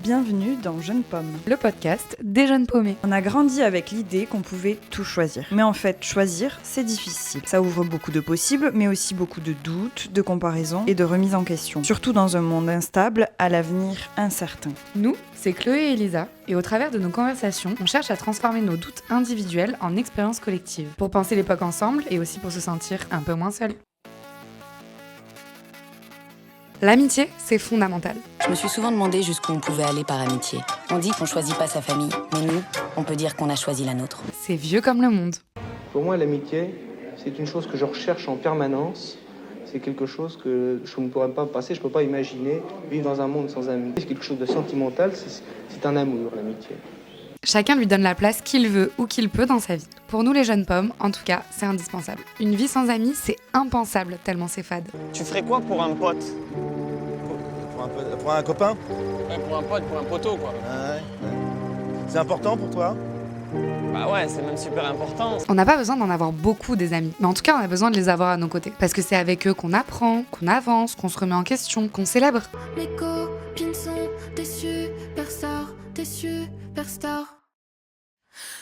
Bienvenue dans Jeunes Pommes, le podcast des jeunes paumés. On a grandi avec l'idée qu'on pouvait tout choisir. Mais en fait, choisir, c'est difficile. Ça ouvre beaucoup de possibles, mais aussi beaucoup de doutes, de comparaisons et de remises en question. Surtout dans un monde instable, à l'avenir incertain. Nous, c'est Chloé et Elisa, et au travers de nos conversations, on cherche à transformer nos doutes individuels en expériences collectives, pour penser l'époque ensemble et aussi pour se sentir un peu moins seul. L'amitié, c'est fondamental. Je me suis souvent demandé jusqu'où on pouvait aller par amitié. On dit qu'on choisit pas sa famille, mais nous, on peut dire qu'on a choisi la nôtre. C'est vieux comme le monde. Pour moi, l'amitié, c'est une chose que je recherche en permanence. C'est quelque chose que je ne pourrais pas passer, je ne peux pas imaginer vivre dans un monde sans amis. C'est quelque chose de sentimental, c'est un amour, l'amitié. Chacun lui donne la place qu'il veut ou qu'il peut dans sa vie. Pour nous les jeunes pommes, en tout cas, c'est indispensable. Une vie sans amis, c'est impensable tellement c'est fade. Tu ferais quoi pour un pote? Pour un copain? Ouais, pour un pote, pour un poteau, quoi. Ouais. C'est important pour toi? Bah ouais, c'est même super important. On n'a pas besoin d'en avoir beaucoup des amis, mais en tout cas on a besoin de les avoir à nos côtés. Parce que c'est avec eux qu'on apprend, qu'on avance, qu'on se remet en question, qu'on célèbre. Mes copines sont des superstars, des superstars.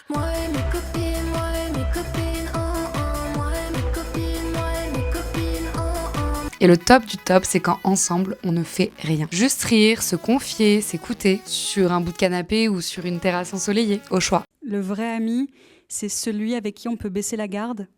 Moi et mes copines, moi et mes copines, oh oh. Moi et mes copines, moi et mes copines, oh oh. Et le top du top, c'est quand ensemble, on ne fait rien. Juste rire, se confier, s'écouter, sur un bout de canapé ou sur une terrasse ensoleillée, au choix. Le vrai ami, c'est celui avec qui on peut baisser la garde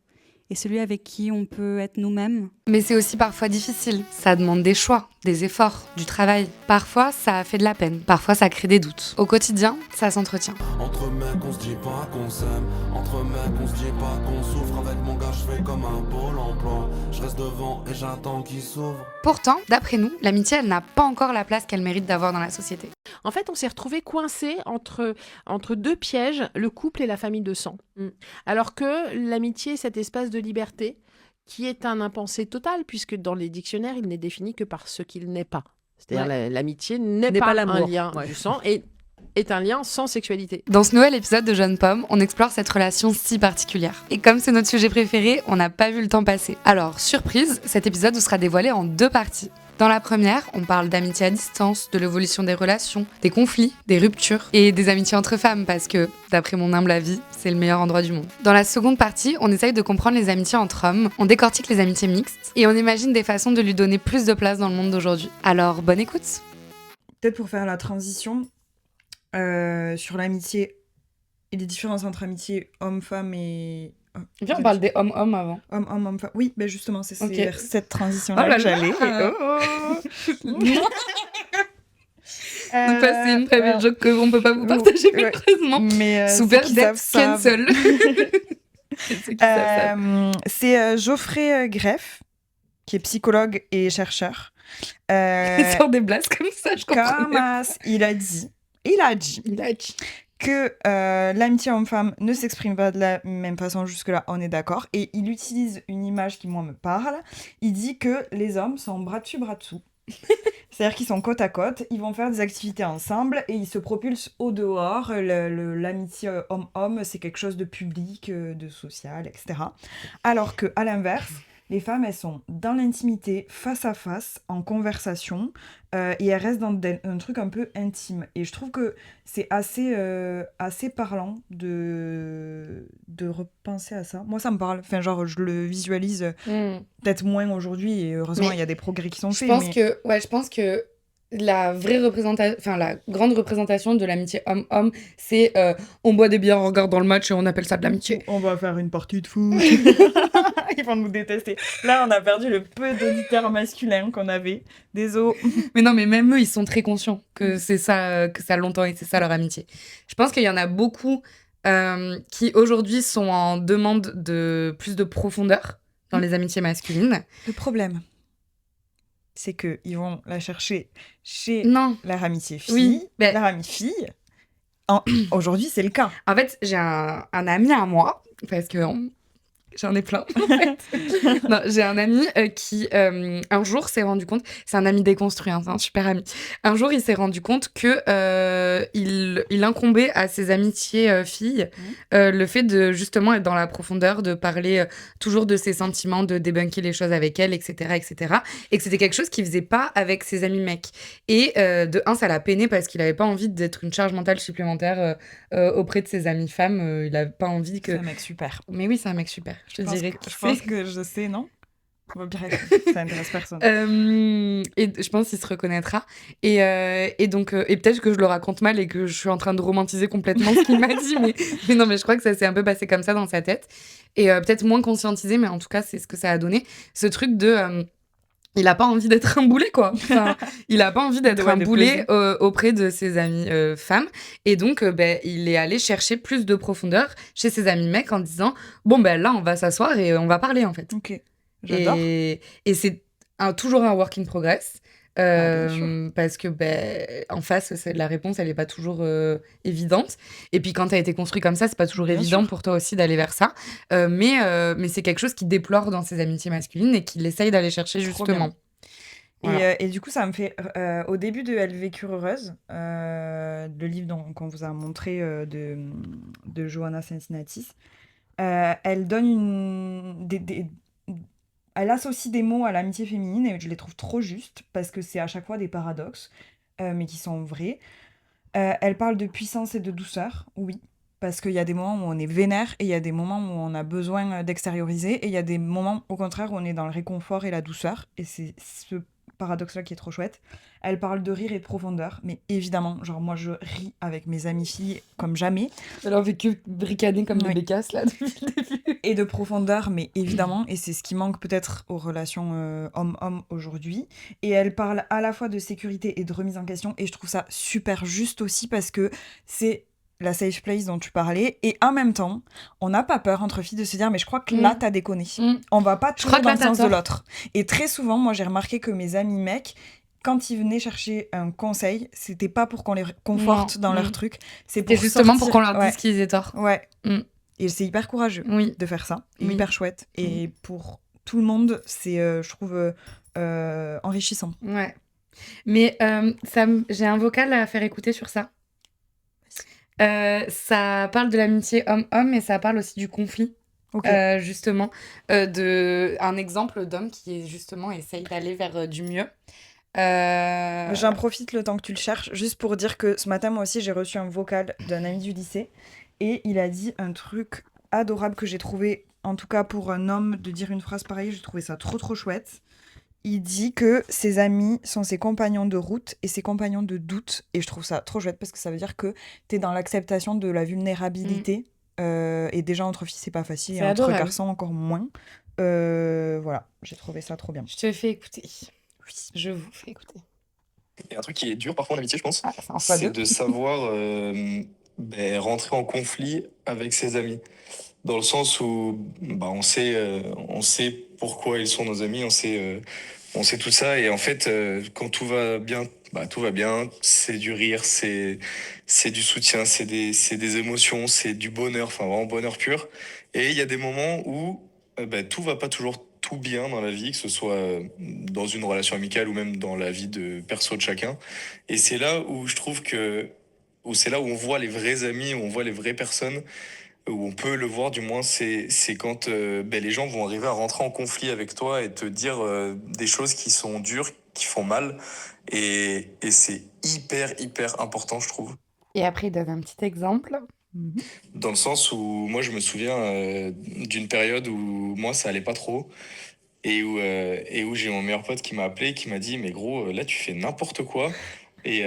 et celui avec qui on peut être nous-mêmes. Mais c'est aussi parfois difficile. Ça demande des choix, des efforts, du travail. Parfois, ça fait de la peine. Parfois, ça crée des doutes. Au quotidien, ça s'entretient. Entre mecs, on se dit pas qu'on s'aime. Entre mecs, on se dit pas qu'on souffre. Avec mon gars, je fais comme un pôle emploi. Je reste devant et j'attends qu'il s'ouvre. Pourtant, d'après nous, l'amitié, elle n'a pas encore la place qu'elle mérite d'avoir dans la société. En fait, on s'est retrouvés coincés entre deux pièges, le couple et la famille de sang. Alors que l'amitié est cet espace de liberté qui est un impensé total, puisque dans les dictionnaires, il n'est défini que par ce qu'il n'est pas. C'est-à-dire l'amitié n'est pas un lien du sang et est un lien sans sexualité. Dans ce nouvel épisode de Jeunes Pommes, on explore cette relation si particulière. Et comme c'est notre sujet préféré, on n'a pas vu le temps passer. Alors, surprise, cet épisode vous sera dévoilé en 2 parties. Dans la première, on parle d'amitié à distance, de l'évolution des relations, des conflits, des ruptures et des amitiés entre femmes parce que, d'après mon humble avis, c'est le meilleur endroit du monde. Dans la seconde partie, on essaye de comprendre les amitiés entre hommes, on décortique les amitiés mixtes et on imagine des façons de lui donner plus de place dans le monde d'aujourd'hui. Alors, bonne écoute! Peut-être pour faire la transition sur l'amitié et les différences entre amitié homme-femme et... Viens, on parle des hommes-hommes avant. Homme-homme-femme. Oui, ben justement, c'est Okay. vers cette transition-là que j'allais. Donc ça, c'est une très belle joke qu'on peut pas vous partager malheureusement. Mais sous peine d'être cancel. C'est Geoffrey Greff, qui est psychologue et chercheur. Il sort des blagues comme ça, je comprends. Il a dit que l'amitié homme-femme ne s'exprime pas de la même façon, jusque-là, on est d'accord. Et il utilise une image qui, moi, me parle. Il dit que les hommes sont bras dessus, bras dessous. C'est-à-dire qu'ils sont côte à côte, ils vont faire des activités ensemble et ils se propulsent au dehors. L'amitié homme-homme, c'est quelque chose de public, de social, etc. Alors qu'à l'inverse, les femmes, elles sont dans l'intimité, face à face, en conversation, et elles restent dans un truc un peu intime. Et je trouve que c'est assez parlant de repenser à ça. Moi, ça me parle. Enfin, genre, je le visualise peut-être moins aujourd'hui, et heureusement, il y a des progrès qui sont faits. Je pense que la vraie représentation, enfin la grande représentation de l'amitié homme-homme, c'est on boit des bières, on regarde dans le match et on appelle ça de l'amitié. On va faire une partie de foot. Ils vont nous détester. Là, on a perdu le peu d'auditeurs masculins qu'on avait. Désolé. Mais non, mais même eux, ils sont très conscients que c'est ça, que ça a longtemps et c'est ça leur amitié. Je pense qu'il y en a beaucoup qui aujourd'hui sont en demande de plus de profondeur dans les amitiés masculines. Le problème, c'est qu'ils vont la chercher chez leur amitié fille, oui, leur amie fille. Aujourd'hui, c'est le cas. En fait, j'ai un ami à moi, parce que j'en ai plein. En fait. Non, j'ai un ami qui, un jour, s'est rendu compte, c'est un ami déconstruit, hein, c'est un super ami. Un jour, il s'est rendu compte que il incombait à ses amitiés filles le fait de justement être dans la profondeur, de parler toujours de ses sentiments, de débunker les choses avec elle, etc., etc. Et que c'était quelque chose qu'il faisait pas avec ses amis mecs. Et de un, ça l'a peiné parce qu'il avait pas envie d'être une charge mentale supplémentaire auprès de ses amies femmes. Il avait pas envie que... C'est un mec super. Mais oui, c'est un mec super. Je te dirais Je pense que je sais, non? Bref, ça intéresse personne. Et je pense qu'il se reconnaîtra. Et donc, et peut-être que je le raconte mal et que je suis en train de romantiser complètement ce qu'il m'a dit, mais non, mais je crois que ça s'est un peu passé comme ça dans sa tête. Et peut-être moins conscientisé, mais en tout cas, c'est ce que ça a donné. Ce truc de... il a pas envie d'être un boulet, quoi. Enfin, il a pas envie d'être un boulet auprès de ses amies femmes. Et donc, il est allé chercher plus de profondeur chez ses amis mecs en disant « Bon, là, on va s'asseoir et on va parler, en fait. » Ok, j'adore. Et c'est toujours un work in progress. Bien sûr. Parce que en face, la réponse, elle est pas toujours évidente. Et puis, quand tu as été construit comme ça, c'est pas toujours Bien évident sûr. pour toi aussi d'aller vers ça. Mais c'est quelque chose qu'il déplore dans ses amitiés masculines et qu'il essaye d'aller chercher Trop bien. justement. Voilà. Et du coup, ça me fait... au début de Elle vécure heureuse, le livre qu'on vous a montré de Johanna Cincinnatis, elle donne elle associe des mots à l'amitié féminine et je les trouve trop justes parce que c'est à chaque fois des paradoxes, mais qui sont vrais. Elle parle de puissance et de douceur, oui, parce qu'il y a des moments où on est vénère et il y a des moments où on a besoin d'extérioriser et il y a des moments, au contraire, où on est dans le réconfort et la douceur. Et c'est ce paradoxe-là qui est trop chouette. Elle parle de rire et de profondeur, mais évidemment, genre moi je ris avec mes amies filles comme jamais. Elle en fait que bricader comme des Oui. bécasses là depuis le début. Et de profondeur, mais évidemment, et c'est ce qui manque peut-être aux relations homme-homme aujourd'hui. Et elle parle à la fois de sécurité et de remise en question, et je trouve ça super juste aussi parce que c'est la safe place dont tu parlais, et en même temps, on n'a pas peur entre filles de se dire mais je crois que là t'as déconné. On va pas toujours dans le sens de l'autre. Et très souvent, moi j'ai remarqué que mes amis mecs, quand ils venaient chercher un conseil, c'était pas pour qu'on les conforte dans leur truc, c'est pour justement pour qu'on leur dise ouais. qu'ils aient tort. Ouais. Et c'est hyper courageux de faire ça, et hyper chouette. Et pour tout le monde, c'est, je trouve, enrichissant. Ouais. Mais j'ai un vocal à faire écouter sur ça. Ça parle de l'amitié homme-homme, mais ça parle aussi du conflit. Justement, un exemple d'homme qui justement essaye d'aller vers du mieux. J'en profite le temps que tu le cherches, juste pour dire que ce matin, moi aussi, j'ai reçu un vocal d'un ami du lycée. Et il a dit un truc adorable que j'ai trouvé, en tout cas pour un homme, de dire une phrase pareille, j'ai trouvé ça trop trop chouette. Il dit que ses amis sont ses compagnons de route et ses compagnons de doute. Et je trouve ça trop chouette parce que ça veut dire que t'es dans l'acceptation de la vulnérabilité. Et déjà entre filles, c'est pas facile. Et entre garçons, encore moins. Voilà, j'ai trouvé ça trop bien. Je te fais écouter. Oui, je vous fais écouter. Il y a un truc qui est dur parfois en amitié, je pense. C'est c'est de savoir rentrer en conflit avec ses amis. Dans le sens où on sait pourquoi ils sont nos amis, on sait tout ça. Et en fait, quand tout va bien, tout va bien. C'est du rire, c'est du soutien, c'est des émotions, c'est du bonheur, enfin vraiment bonheur pur. Et il y a des moments où tout va pas toujours tout bien dans la vie, que ce soit dans une relation amicale ou même dans la vie de perso de chacun. Et c'est là où je trouve c'est là où on voit les vrais amis, où on voit les vraies personnes, où on peut le voir du moins, c'est quand les gens vont arriver à rentrer en conflit avec toi et te dire des choses qui sont dures, qui font mal. Et c'est hyper important, je trouve. Et après, il donne un petit exemple. Dans le sens où moi je me souviens d'une période où moi ça allait pas trop et où j'ai mon meilleur pote qui m'a appelé, qui m'a dit mais gros là tu fais n'importe quoi, et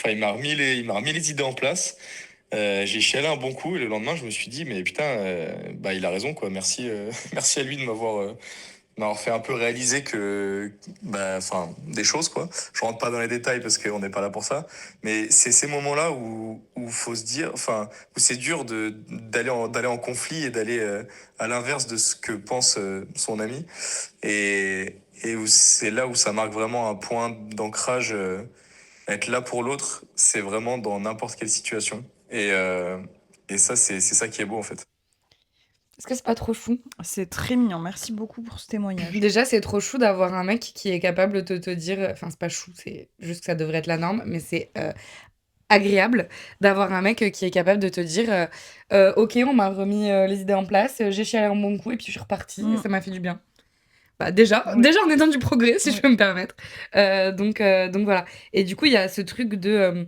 il m'a remis les idées en place. J'ai chialé un bon coup et le lendemain je me suis dit mais putain il a raison quoi, merci merci à lui de m'avoir fait un peu réaliser que des choses quoi. Je rentre pas dans les détails parce qu'on n'est pas là pour ça, mais c'est ces moments-là où faut se dire, où c'est dur d'aller en conflit et d'aller à l'inverse de ce que pense son ami, et où c'est là où ça marque vraiment un point d'ancrage. Être là pour l'autre, c'est vraiment dans n'importe quelle situation, et ça c'est ça qui est beau en fait. Est-ce que c'est pas trop chou? C'est très mignon. Merci beaucoup pour ce témoignage. Déjà, c'est trop chou d'avoir un mec qui est capable de te dire... Enfin, c'est pas chou, c'est juste que ça devrait être la norme, mais c'est agréable d'avoir un mec qui est capable de te dire ok, on m'a remis les idées en place, j'ai chialé un bon coup et puis je suis repartie et ça m'a fait du bien. Bah déjà on est dans du progrès, si je peux me permettre. Donc voilà. Et du coup, il y a ce truc de...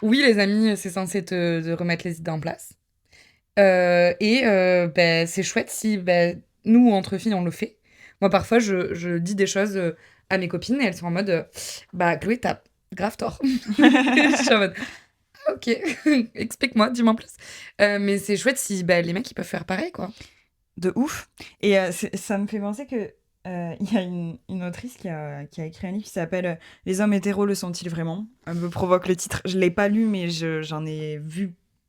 oui, les amis, c'est censé te remettre les idées en place. C'est chouette si nous, entre filles, on le fait. Moi, parfois, je dis des choses à mes copines et elles sont en mode Chloé, t'as grave tort. Je suis en mode ok, explique-moi, dis-moi en plus. Mais c'est chouette si les mecs ils peuvent faire pareil, quoi. De ouf. Et ça me fait penser que il y a une autrice qui a écrit un livre qui s'appelle Les hommes hétéros le sont-ils vraiment? Un peu provoque le titre. Je l'ai pas lu, mais j'en ai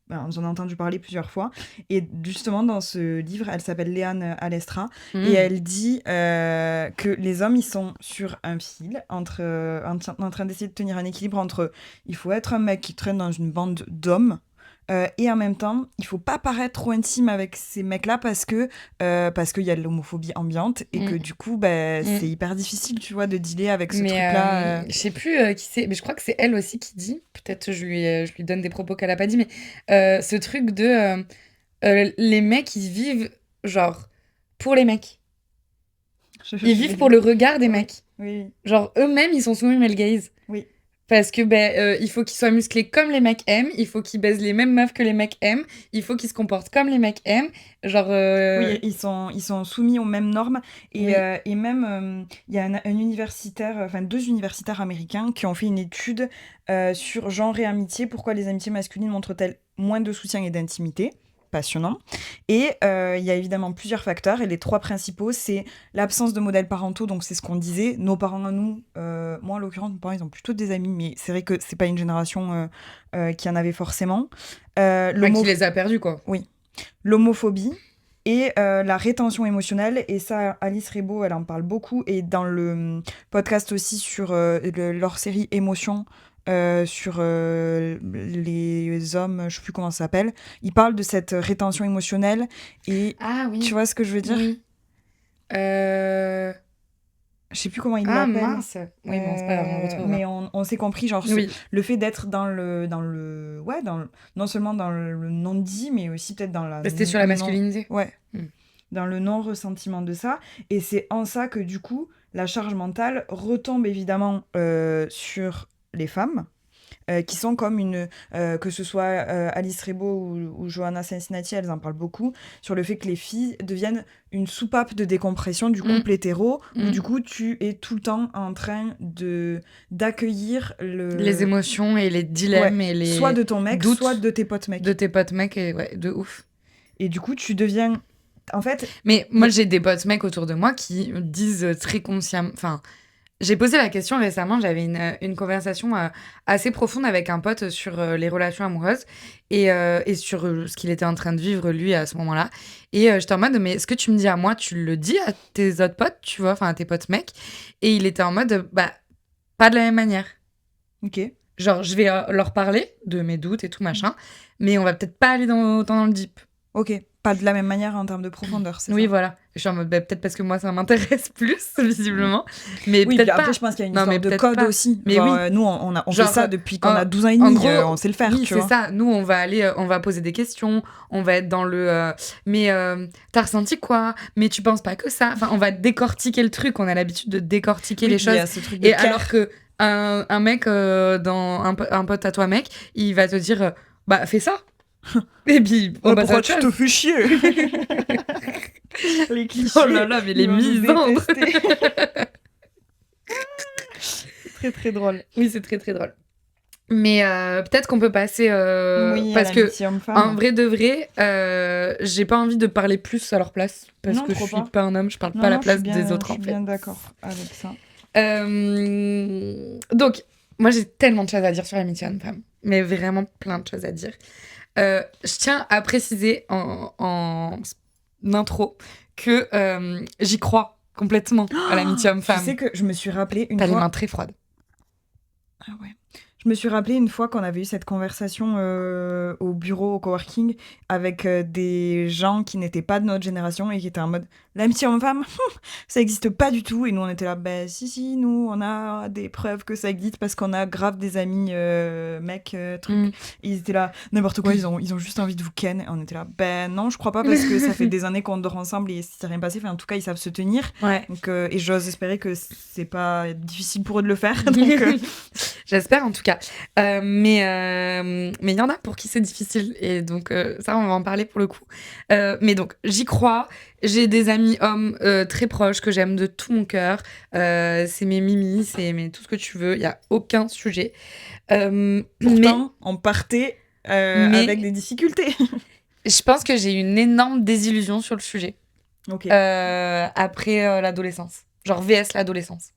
entendu parler plusieurs fois. Et justement, dans ce livre, elle s'appelle Léane Alestra. Et elle dit que les hommes, ils sont sur un fil en train d'essayer de tenir un équilibre entre il faut être un mec qui traîne dans une bande d'hommes et en même temps, il faut pas paraître trop intime avec ces mecs-là parce qu'il y a de l'homophobie ambiante et que du coup, c'est hyper difficile, tu vois, de dealer avec ce truc-là. Je sais plus qui c'est, mais je crois que c'est elle aussi qui dit, peut-être je lui donne des propos qu'elle a pas dit, mais ce truc de les mecs, ils vivent genre pour les mecs. Ils vivent pour le regard des mecs. Oui. Genre eux-mêmes, ils sont soumis male gaze. Oui. Parce que il faut qu'ils soient musclés comme les mecs aiment, il faut qu'ils baisent les mêmes meufs que les mecs aiment, il faut qu'ils se comportent comme les mecs aiment. Genre oui, ils sont soumis aux mêmes normes et même il y a un universitaire, enfin 2 universitaires américains qui ont fait une étude sur genre et amitié, pourquoi les amitiés masculines montrent-elles moins de soutien et d'intimité. Passionnant. Et il y a évidemment plusieurs facteurs, et les 3 principaux, c'est l'absence de modèles parentaux, donc c'est ce qu'on disait, nos parents à nous, moi en l'occurrence, mes parents, ils ont plutôt des amis, mais c'est vrai que c'est pas une génération qui en avait forcément. Qui les a perdus, quoi. Oui. L'homophobie et la rétention émotionnelle, et ça, Alice Rebaud, elle en parle beaucoup, et dans le podcast aussi sur leur série Émotions, sur les hommes, je sais plus comment ça s'appelle, ils parlent de cette rétention émotionnelle et tu vois ce que je veux dire? Oui. Je sais plus comment ils l'appellent. Mince. Oui, bon, c'est pas grave, on retrouvera. Mais on s'est compris, genre le fait d'être dans le non seulement dans le non-dit, mais aussi peut-être dans la... C'était sur la masculinité. Ouais. Dans le non-ressentiment de ça. Et c'est en ça que du coup, la charge mentale retombe évidemment sur les femmes, qui sont comme que ce soit Alice Rebaud ou Johanna Cincinnati, elles en parlent beaucoup, sur le fait que les filles deviennent une soupape de décompression du couple hétéro, où du coup tu es tout le temps en train d'accueillir les émotions et les dilemmes et les soit de ton mec, doutes, soit de tes potes mecs. De tes potes mecs, et de ouf. Et du coup tu deviens... En fait... Mais moi j'ai des potes mecs autour de moi qui disent très consciemment... Enfin... J'ai posé la question récemment, j'avais une conversation assez profonde avec un pote sur les relations amoureuses et sur ce qu'il était en train de vivre lui à ce moment-là. Et j'étais en mode, mais ce que tu me dis à moi, tu le dis à tes autres potes, tu vois, enfin à tes potes mecs. Et il était en mode, pas de la même manière. Ok. Genre, je vais leur parler de mes doutes et tout machin, mais on va peut-être pas aller autant dans le deep. Ok, pas de la même manière en termes de profondeur, c'est ça? Oui, voilà. Je suis en mode, peut-être parce que moi, ça m'intéresse plus, visiblement. Mais oui, peut-être après, pas. je pense qu'il y a une histoire de code aussi. Mais genre, oui. Nous, on fait ça depuis qu'on a 12 ans et demi, on sait le faire, oui, tu vois. c'est ça. Nous, on va poser des questions, on va être dans le... t'as ressenti quoi? Mais tu penses pas que ça? Enfin, on va décortiquer le truc, on a l'habitude de décortiquer les choses. Ce truc de alors que un mec, un pote à toi, mec, il va te dire, fais ça. Et puis, pourquoi tu te fais chier? Les clichés. Oh là là, mais les misandres. Très très drôle. Oui, c'est très très drôle. Mais peut-être qu'on peut passer parce que en vrai de vrai, j'ai pas envie de parler plus à leur place parce que je suis pas un homme, je parle pas à la place des autres. Je suis bien d'accord avec ça. Donc, moi j'ai tellement de choses à dire sur l'amitié homme-femme, mais vraiment plein de choses à dire. Je tiens à préciser en intro que j'y crois complètement à l'amitié homme-femme. Tu sais que je me suis rappelé une fois... T'as fois... les mains très froides. Ah ouais. Je me suis rappelé une fois qu'on avait eu cette conversation au bureau, au coworking, avec des gens qui n'étaient pas de notre génération et qui étaient en mode l'amitié homme-femme, ça n'existe pas du tout. Et nous, on était là, ben si, nous, on a des preuves que ça existe parce qu'on a grave des amis mecs, trucs. Et ils étaient là, n'importe quoi, ils ont juste envie de vous ken. Et on était là, ben non, je crois pas parce que ça fait des années qu'on dort ensemble et c'est rien passé. Enfin, en tout cas, ils savent se tenir. Ouais. Donc, et j'ose espérer que c'est pas difficile pour eux de le faire. Donc, J'espère en tout cas. Mais il y en a pour qui c'est difficile. Et donc, ça, on va en parler pour le coup. Mais donc, j'y crois. J'ai des amis hommes très proches que j'aime de tout mon cœur. C'est mes mimis, c'est tout ce que tu veux. Il n'y a aucun sujet. Pourtant, on partait avec des difficultés. Je pense que j'ai une énorme désillusion sur le sujet. Ok. Après l'adolescence. Genre VS l'adolescence.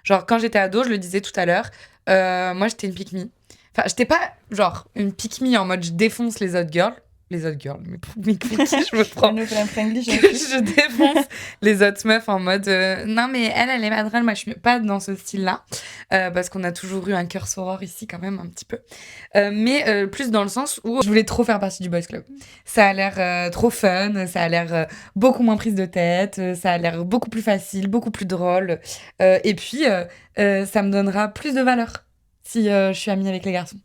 Genre, quand j'étais ado, je le disais tout à l'heure, moi, j'étais une pick-me. Enfin, j'étais pas, genre, une pick-me en mode je défonce les autres girls. Les autres girls, mais pour qui je me prends je défonce les autres meufs en mode non, mais elle est pas drôle, moi, je suis pas dans ce style-là. Parce qu'on a toujours eu un cœur soror ici, quand même, un petit peu. Mais plus dans le sens où je voulais trop faire partie du boys club. Ça a l'air trop fun, ça a l'air beaucoup moins prise de tête, ça a l'air beaucoup plus facile, beaucoup plus drôle. Et puis, ça me donnera plus de valeur si je suis amie avec les garçons.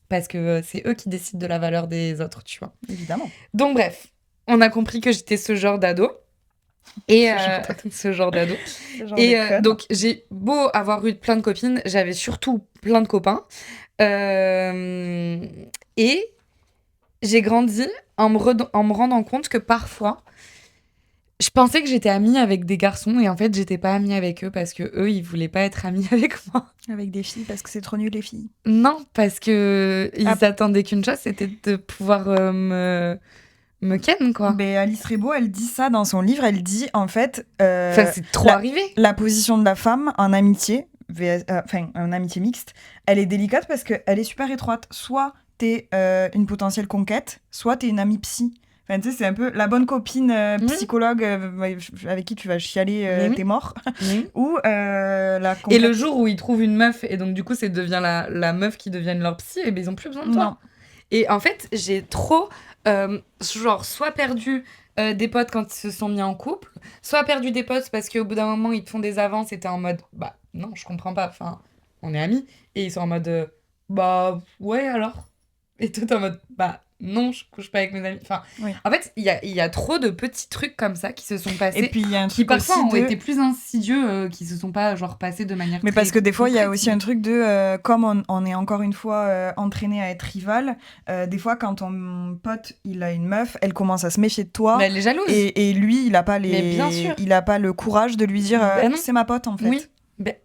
Parce que c'est eux qui décident de la valeur des autres, tu vois. Évidemment. Donc bref, on a compris que j'étais ce genre d'ado. Et ce genre d'ado. Et donc j'ai beau avoir eu plein de copines, j'avais surtout plein de copains. Et j'ai grandi en me rendant compte que parfois, je pensais que j'étais amie avec des garçons et en fait, j'étais pas amie avec eux parce que eux, ils voulaient pas être amis avec moi. Avec des filles parce que c'est trop nul les filles. Non, parce que ils attendaient qu'une chose, c'était de pouvoir me ken, quoi. Mais Alice Rebaud, elle dit ça dans son livre. Elle dit en fait. C'est trop arrivé. La position de la femme en amitié, en amitié mixte, elle est délicate parce qu'elle est super étroite. Soit t'es une potentielle conquête, soit t'es une amie psy. Enfin, tu sais, c'est un peu la bonne copine psychologue avec qui tu vas chialer tes morts. Ou la Et le jour où ils trouvent une meuf, et donc du coup, ça devient la meuf qui devient leur psy, et ben ils ont plus besoin de toi. Non. Et en fait, j'ai trop, genre, soit perdu des potes quand ils se sont mis en couple, soit perdu des potes parce qu'au bout d'un moment, ils te font des avances et t'es en mode, bah non, je comprends pas, enfin, on est amis. Et ils sont en mode, bah ouais, alors. Et toi, t'es en mode, bah non, je couche pas avec mes amis. Enfin, en fait, il y a trop de petits trucs comme ça qui se sont passés. Et puis, il y a un truc qui parfois aussi ont été plus insidieux, qui se sont pas genre passés de manière. Mais très parce que des fois, il y a concrète. aussi un truc de comme on est encore une fois entraîné à être rival. Des fois, quand ton pote il a une meuf, elle commence à se méfier de toi. Mais elle est jalouse. Et lui, il a pas Mais bien sûr. il a pas le courage de lui dire non. c'est ma pote en fait. Oui.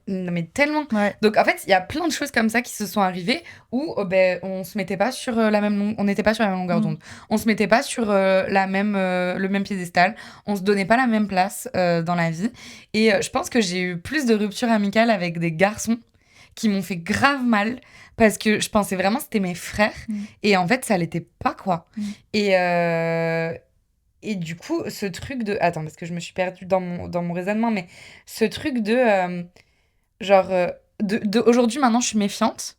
Non, mais tellement. Ouais. Donc en fait, il y a plein de choses comme ça qui se sont arrivées où on se mettait pas sur la même on n'était pas sur la même longueur d'onde. On se mettait pas sur le même piédestal, on se donnait pas la même place dans la vie et je pense que j'ai eu plus de ruptures amicales avec des garçons qui m'ont fait grave mal parce que je pensais vraiment que c'était mes frères et en fait, ça l'était pas quoi. Et du coup, ce truc de... Attends, parce que je me suis perdue dans mon raisonnement, mais ce truc de... aujourd'hui, maintenant, je suis méfiante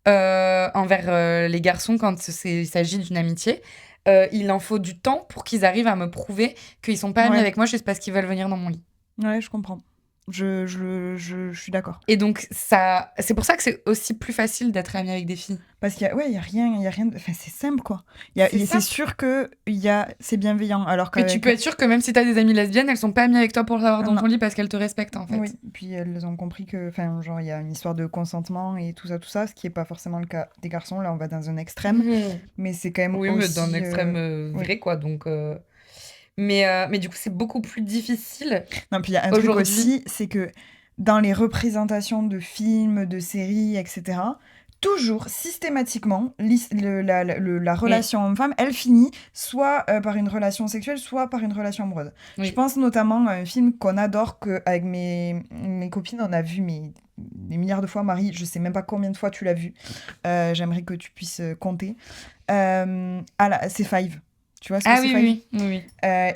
envers les garçons quand il s'agit d'une amitié. Il en faut du temps pour qu'ils arrivent à me prouver qu'ils sont pas amis avec moi juste parce qu'ils veulent venir dans mon lit. Ouais, je comprends. Je suis d'accord. Et donc, c'est pour ça que c'est aussi plus facile d'être amie avec des filles. Parce qu'il y a rien enfin, c'est simple, quoi. C'est sûr que c'est bienveillant. Alors Mais tu peux être sûr que même si t'as des amies lesbiennes, elles sont pas amies avec toi pour l'avoir dans ton lit parce qu'elles te respectent, en fait. Oui, puis elles ont compris que, enfin, genre, il y a une histoire de consentement et tout ça, ce qui est pas forcément le cas des garçons. Là, on va dans un extrême. Mais c'est quand même oui, aussi... mais dans un extrême vrai, quoi, donc... Mais du coup, c'est beaucoup plus difficile. Non, puis il y a un truc aussi, c'est que dans les représentations de films, de séries, etc., toujours, systématiquement, la relation homme-femme, elle finit soit par une relation sexuelle, soit par une relation amoureuse. Oui. Je pense notamment à un film qu'on adore, qu'avec mes copines, on a vu des milliards de fois. Marie, je sais même pas combien de fois tu l'as vu. J'aimerais que tu puisses compter. C'est Five. Tu vois ce que c'est oui.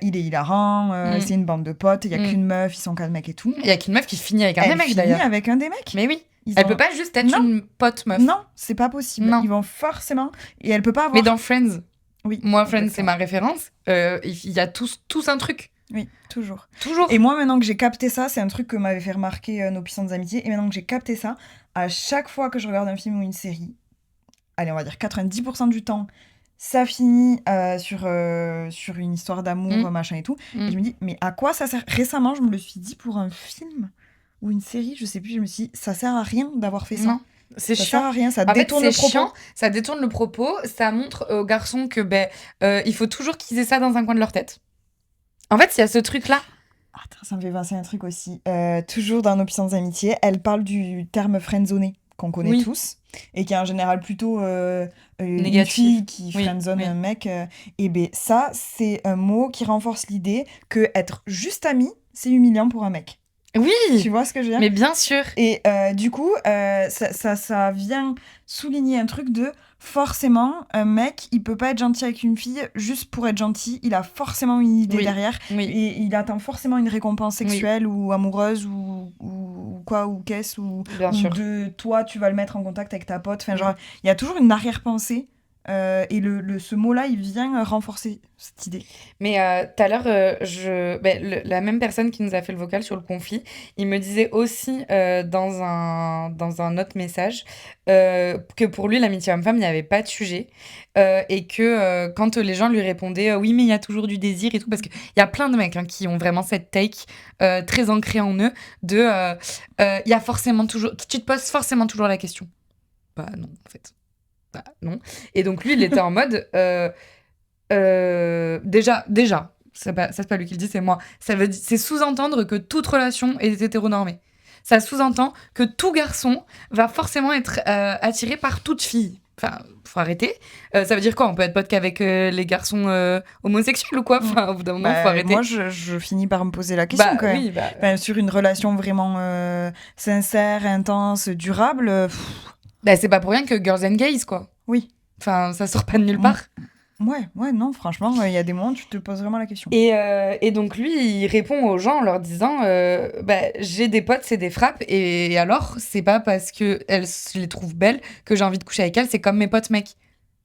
il est hilarant, c'est une bande de potes, il y a qu'une meuf, ils sont 4 mecs et tout. Il y a qu'une meuf qui finit avec un des mecs, d'ailleurs. Elle finit avec un des mecs. Mais oui. Elle peut pas juste être une pote meuf. Non, c'est pas possible. Non. Ils vont forcément... Et elle peut pas avoir... Mais dans Friends, oui, moi, Friends, c'est ma référence. Il y a tous un truc. Oui, toujours. Toujours. Et moi, maintenant que j'ai capté ça, c'est un truc que m'avait fait remarquer Nos puissantes amitiés. Et maintenant que j'ai capté ça, à chaque fois que je regarde un film ou une série, allez, on va dire 90% du temps, ça finit sur une histoire d'amour, machin et tout. Et je me dis, mais à quoi ça sert? Récemment, je me le suis dit pour un film ou une série, je sais plus, je me suis dit, ça sert à rien d'avoir fait ça. Non. C'est ça chiant. sert à rien, ça En fait, détourne le propos. chiant, ça détourne le propos, ça montre aux garçons que il faut toujours qu'ils aient ça dans un coin de leur tête. En fait, il y a ce truc-là. Attends, ça me fait penser à un truc aussi. Toujours dans Nos puissantes amitiés, elle parle du terme friendzoné qu'on connaît tous et qui est en général plutôt une fille qui friendzone un mec. Et ben ça, c'est un mot qui renforce l'idée que être juste ami, c'est humiliant pour un mec. Oui. Tu vois ce que je veux dire? Mais bien sûr. Et du coup, ça vient souligner un truc de forcément, un mec, il peut pas être gentil avec une fille juste pour être gentil. Il a forcément une idée derrière. Et il attend forcément une récompense sexuelle ou amoureuse ou quoi, ou qu'est-ce, ou de toi, tu vas le mettre en contact avec ta pote. Enfin, genre, il y a toujours une arrière-pensée. Et ce mot-là, il vient renforcer cette idée. Mais tout à l'heure, la même personne qui nous a fait le vocal sur le conflit, il me disait aussi dans un autre message que pour lui, l'amitié homme-femme, il n'y avait pas de sujet. Et que quand les gens lui répondaient oui, mais il y a toujours du désir et tout, parce qu'il y a plein de mecs qui ont vraiment cette take très ancrée en eux de il y a forcément toujours... Tu te poses forcément toujours la question. Bah non, en fait. Bah, non. Et donc lui, il était en mode déjà, c'est pas lui qui le dit, c'est moi. C'est sous-entendre que toute relation est hétéronormée. Ça sous-entend que tout garçon va forcément être attiré par toute fille. Enfin, faut arrêter. Ça veut dire quoi? On peut être pote qu'avec les garçons homosexuels ou quoi? Enfin, au bout d'un moment, faut arrêter. Moi, je finis par me poser la question quand même. Oui, sur une relation vraiment sincère, intense, durable. C'est pas pour rien que Girls and Gays, quoi. Oui. Enfin, ça sort pas de nulle part. Ouais, non, franchement, il y a des moments où tu te poses vraiment la question. Et donc, lui, il répond aux gens en leur disant j'ai des potes, c'est des frappes, et alors, c'est pas parce que je les trouve belles que j'ai envie de coucher avec elles, c'est comme mes potes mecs.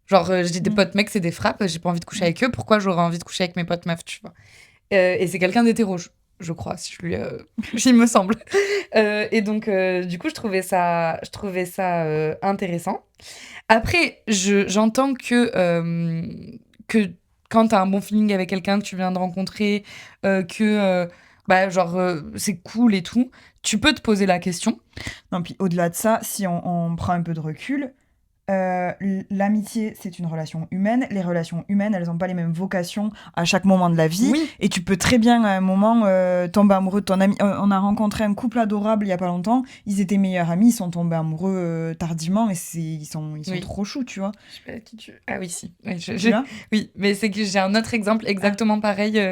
Genre, j'ai des potes mecs, c'est des frappes, j'ai pas envie de coucher avec eux, pourquoi j'aurais envie de coucher avec mes potes meufs, tu vois. Et c'est quelqu'un d'hétéro, je crois, si je lui... il me semble. Et donc, du coup, je trouvais ça intéressant. Après, j'entends que quand t'as un bon feeling avec quelqu'un que tu viens de rencontrer, c'est cool et tout, tu peux te poser la question. Non, puis au-delà de ça, si on prend un peu de recul... l'amitié, c'est une relation humaine. Les relations humaines, elles n'ont pas les mêmes vocations à chaque moment de la vie. Oui. Et tu peux très bien, à un moment, tomber amoureux de ton ami. On a rencontré un couple adorable il y a pas longtemps. Ils étaient meilleurs amis. Ils sont tombés amoureux tardivement. Et ils sont trop choux, tu vois. Je sais pas qui tu... Ah oui, si. Oui, mais c'est que j'ai un autre exemple exactement pareil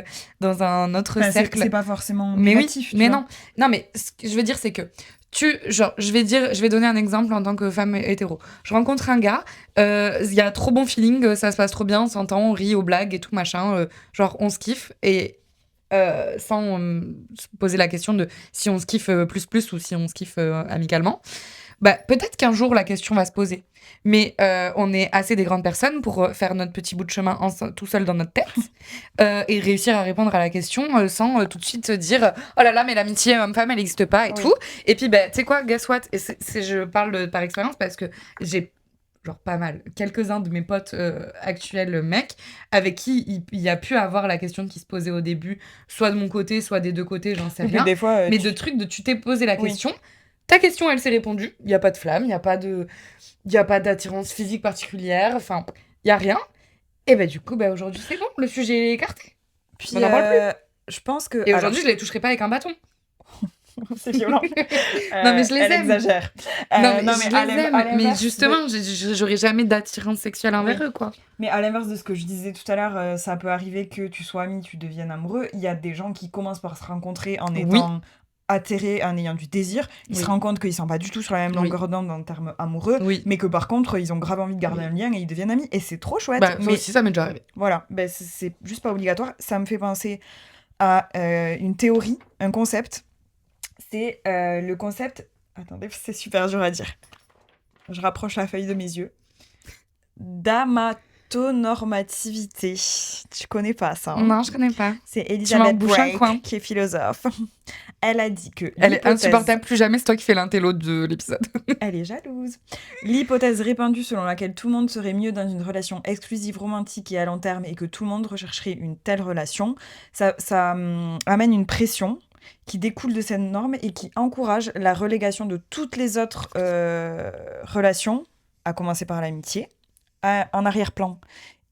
dans un autre cercle. C'est pas forcément mais négatif. Oui, mais non. Non, mais ce que je veux dire, c'est que je vais donner un exemple en tant que femme hétéro. Je rencontre un gars, il y a trop bon feeling, ça se passe trop bien, on s'entend, on rit aux blagues et tout machin, on se kiffe, et sans se poser la question de si on se kiffe plus ou si on se kiffe amicalement. Peut-être qu'un jour la question va se poser, mais on est assez des grandes personnes pour faire notre petit bout de chemin tout seul dans notre tête et réussir à répondre à la question sans tout de suite se dire oh là là, mais l'amitié homme-femme elle n'existe pas et tout. Et puis tu sais quoi, guess what, et je parle par expérience parce que j'ai pas mal quelques-uns de mes potes actuels mecs avec qui il y a pu avoir la question qui se posait au début, soit de mon côté, soit des deux côtés, j'en sais rien, des fois, mais tu t'es posé la question. Ta question, elle s'est répondue. Il n'y a pas de flamme, il n'y a pas d'attirance physique particulière, enfin, il n'y a rien. Et du coup, aujourd'hui, c'est bon, le sujet est écarté. Puis, on n'en parle plus. Je pense que... Et aujourd'hui, je ne les toucherai pas avec un bâton. C'est violent. Non, mais je les aime. Elle exagère. Non, mais je les aime. Mais justement, j'aurai jamais d'attirance sexuelle envers eux, quoi. Mais à l'inverse de ce que je disais tout à l'heure, ça peut arriver que tu sois ami, tu deviennes amoureux. Il y a des gens qui commencent par se rencontrer en étant... atterrés, en ayant du désir, ils se rendent compte qu'ils sont pas du tout sur la même longueur d'onde en termes amoureux, mais que par contre ils ont grave envie de garder un lien et ils deviennent amis, et c'est trop chouette. Mais aussi ça m'est déjà arrivé. Voilà, c'est juste pas obligatoire. Ça me fait penser à une théorie, un concept. C'est le concept Attendez, c'est super dur à dire. Je rapproche la feuille de mes yeux. D'amatonormativité. Tu connais pas ça, hein? Non, je connais pas. C'est Tu m'en Elizabeth bouches un coin. Drake, qui est philosophe. Elle a dit que Elle est insupportable, plus jamais, c'est toi qui fais l'intello de l'épisode. Elle est jalouse. L'hypothèse répandue selon laquelle tout le monde serait mieux dans une relation exclusive, romantique et à long terme et que tout le monde rechercherait une telle relation, ça amène une pression qui découle de cette norme et qui encourage la relégation de toutes les autres relations, à commencer par l'amitié, en arrière-plan.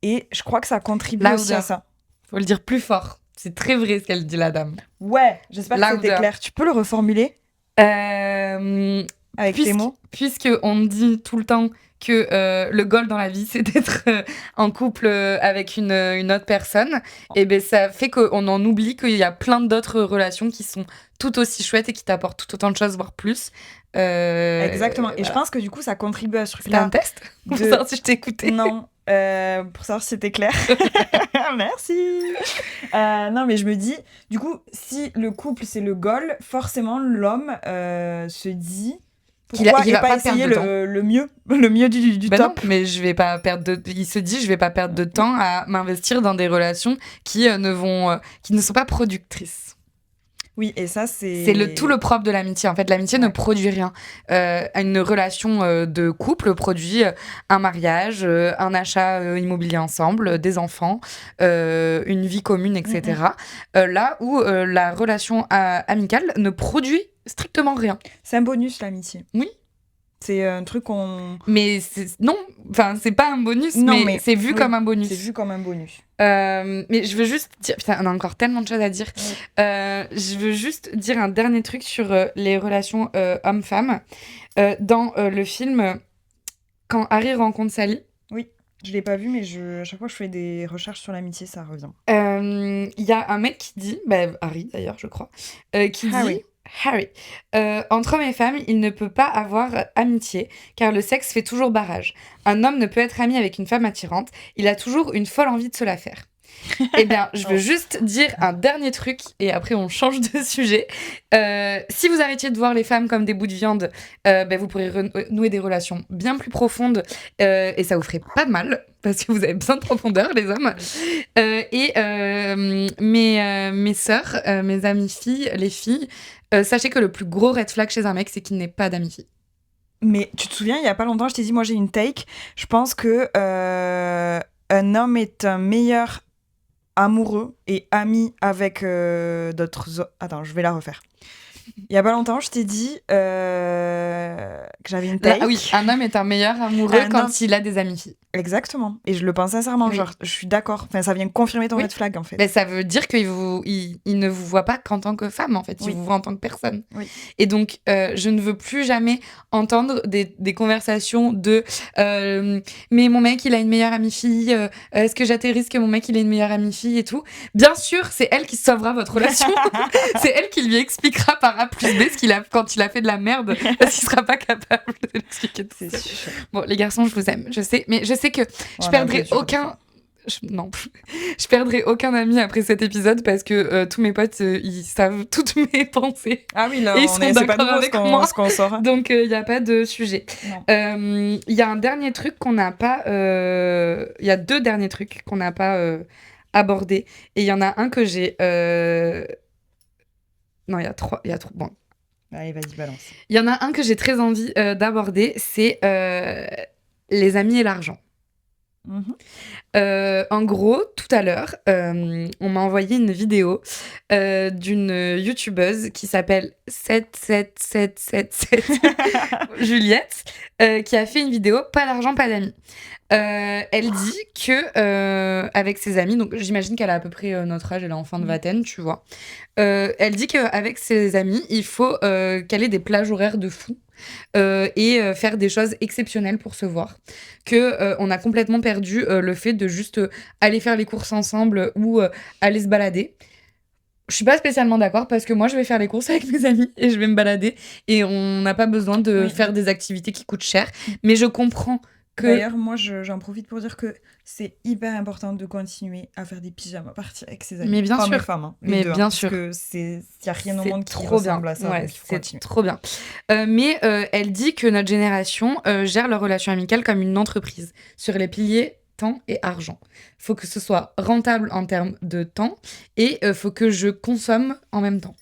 Et je crois que ça contribue aussi à ça. Faut le dire plus fort. C'est très vrai ce qu'elle dit, la dame. Ouais, j'espère que c'était clair. Tu peux le reformuler avec tes mots? Puisque on dit tout le temps que le goal dans la vie, c'est d'être en couple avec une autre personne, et ben ça fait qu'on en oublie qu'il y a plein d'autres relations qui sont tout aussi chouettes et qui t'apportent tout autant de choses, voire plus. Exactement. Et voilà. je pense que du coup, ça contribue à ce truc-là. C'était un test pour savoir si je t'ai écouté. Non. Pour savoir si c'était clair. Merci. Non, mais je me dis, du coup, si le couple c'est le goal, forcément l'homme se dit pourquoi il va pas pas essayer perdre le mieux du Ben top. non, mais je vais pas perdre il se dit je vais pas perdre de temps à m'investir dans des relations qui ne sont pas productrices. Oui, et ça, c'est tout le propre de l'amitié. En fait, l'amitié ne produit rien. Une relation de couple produit un mariage, un achat immobilier ensemble, des enfants, une vie commune, etc. Là où la relation amicale ne produit strictement rien. C'est un bonus, l'amitié. Oui. C'est un truc qu'on... Mais non, enfin, c'est pas un bonus, mais c'est vu comme un bonus. C'est vu comme un bonus. Mais je veux juste dire... Putain, on a encore tellement de choses à dire. Je veux juste dire un dernier truc sur les relations hommes-femmes. Dans le film, quand Harry rencontre Sally... Oui, je l'ai pas vu, mais à chaque fois que je fais des recherches sur l'amitié, ça revient. Il y a un mec qui dit... Harry, d'ailleurs, je crois. Qui Harry. dit... Harry. Entre hommes et femmes, il ne peut pas avoir amitié, car le sexe fait toujours barrage. Un homme ne peut être ami avec une femme attirante, il a toujours une folle envie de se la faire. Eh bien, je veux juste dire un dernier truc, et après on change de sujet. Si vous arrêtiez de voir les femmes comme des bouts de viande, vous pourrez nouer des relations bien plus profondes, et ça vous ferait pas mal, parce que vous avez besoin de profondeur, les hommes. Mes sœurs, mes amies filles, les filles, sachez que le plus gros red flag chez un mec, c'est qu'il n'ait pas d'amis filles. Mais tu te souviens, il y a pas longtemps, je t'ai dit, moi j'ai une take. Je pense que un homme est un meilleur amoureux et ami avec d'autres... Attends, je vais la refaire. Il y a pas longtemps, je t'ai dit que j'avais une take. Ah oui, un homme est un meilleur amoureux quand il a des amies filles. Exactement. Et je le pense sincèrement, Oui. genre, je suis d'accord. Enfin, ça vient confirmer ton red flag, en fait. Mais ça veut dire qu'il ne vous voit pas qu'en tant que femme, en fait. Il vous voit en tant que personne. Oui. Et donc, je ne veux plus jamais entendre des conversations de mais mon mec, il a une meilleure amie fille. Est-ce que j'atterrisse que mon mec, il a une meilleure amie fille et tout. Bien sûr, c'est elle qui sauvera votre relation. C'est elle qui lui expliquera par A plus B quand il a fait de la merde, parce qu'il sera pas capable de l'expliquer. C'est sûr. Bon, les garçons, je vous aime. Je sais, mais je sais que je perdrai aucun... Je perdrai aucun ami après cet épisode parce que tous mes potes, ils savent toutes mes pensées. Ah oui, là, et ils sont d'accord avec moi. Ce qu'on sort. Donc, il n'y a pas de sujet. Il y a un dernier truc qu'on n'a pas... Il y a deux derniers trucs qu'on n'a pas abordés. Et il y en a un que j'ai... Non, il y a trois. Bon. Allez, vas-y, balance. Il y en a un que j'ai très envie d'aborder, c'est les amis et l'argent. En gros, tout à l'heure, on m'a envoyé une vidéo d'une youtubeuse qui s'appelle 77777 Juliette, qui a fait une vidéo Pas d'argent, pas d'amis. Elle dit que avec ses amis, donc j'imagine qu'elle a à peu près notre âge, elle est enfant de vingtaine, tu vois. Elle dit qu'avec ses amis, il faut caler des plages horaires de fou. Et faire des choses exceptionnelles pour se voir, on a complètement perdu le fait de juste aller faire les courses ensemble ou aller se balader. Je suis pas spécialement d'accord parce que moi je vais faire les courses avec mes amis et je vais me balader et on n'a pas besoin de faire des activités qui coûtent cher, mais je comprends D'ailleurs, moi, j'en profite pour dire que c'est hyper important de continuer à faire des pyjamas parties avec ses amis. Mais bien Pas sûr. mes femmes, hein, Mais deux, bien parce sûr. que il n'y a rien au C'est monde qui trop bien. ressemble à ça. Ouais, donc il faut c'est continuer. trop bien. Mais elle dit que notre génération gère leur relation amicale comme une entreprise, sur les piliers temps et argent. Faut que ce soit rentable en termes de temps et faut que je consomme en même temps.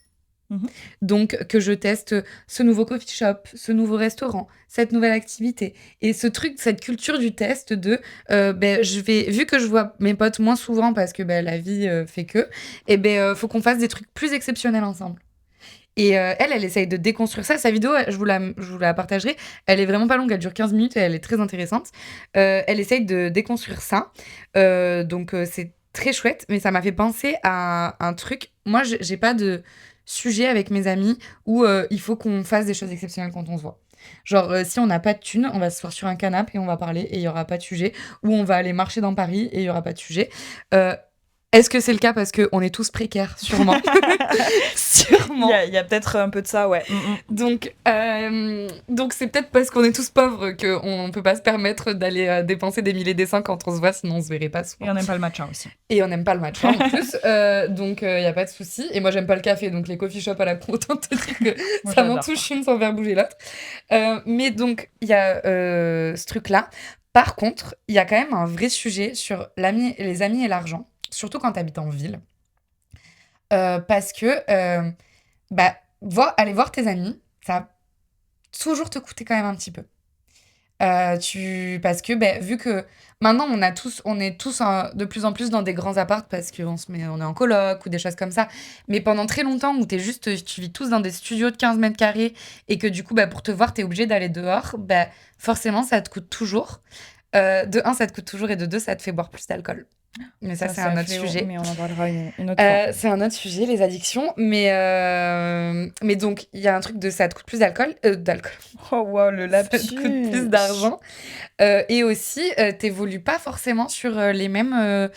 Donc, que je teste ce nouveau coffee shop, ce nouveau restaurant, cette nouvelle activité. Et ce truc, cette culture du test de, vu que je vois mes potes moins souvent parce que la vie fait que, faut qu'on fasse des trucs plus exceptionnels ensemble. Et elle essaye de déconstruire ça. Sa vidéo, je vous la partagerai. Elle est vraiment pas longue, elle dure 15 minutes et elle est très intéressante. Elle essaye de déconstruire ça. Donc, c'est très chouette, mais ça m'a fait penser à un truc. Moi, j'ai pas de sujet avec mes amis où il faut qu'on fasse des choses exceptionnelles quand on se voit. Genre, si on n'a pas de thunes, on va se voir sur un canapé et on va parler et il y aura pas de sujet. Ou on va aller marcher dans Paris et il y aura pas de sujet. Est-ce que c'est le cas parce qu'on est tous précaires? Sûrement. Sûrement. Il y a peut-être un peu de ça, ouais. Donc c'est peut-être parce qu'on est tous pauvres qu'on ne peut pas se permettre d'aller dépenser des milliers des cents quand on se voit, sinon on se verrait pas souvent. Et on n'aime pas le matcha aussi. Et on n'aime pas le matcha en plus. Donc il n'y a pas de souci. Et moi, j'aime pas le café, donc les coffee shops à la con, autant te dire que Moi, ça m'en j'adore. touche une sans faire bouger l'autre. Mais donc, il y a ce truc-là. Par contre, il y a quand même un vrai sujet sur les amis et l'argent, surtout quand tu habites en ville. Parce que aller voir tes amis, ça va toujours te coûter quand même un petit peu. Parce que vu que maintenant on est tous de plus en plus dans des grands apparts parce qu'on on est en coloc ou des choses comme ça, mais pendant très longtemps où tu vis tous dans des studios de 15 mètres carrés et que du coup pour te voir t'es obligé d'aller dehors, forcément ça te coûte toujours. De 1 ça te coûte toujours et de 2 ça te fait boire plus d'alcool. Mais ça c'est un autre sujet. Mais on en parlera une autre fois. C'est un autre sujet, les addictions. Mais donc, il y a un truc de ça te coûte plus d'alcool. Oh wow, le lapsus. Ça te coûte plus d'argent. Et aussi, t'évolues pas forcément sur les mêmes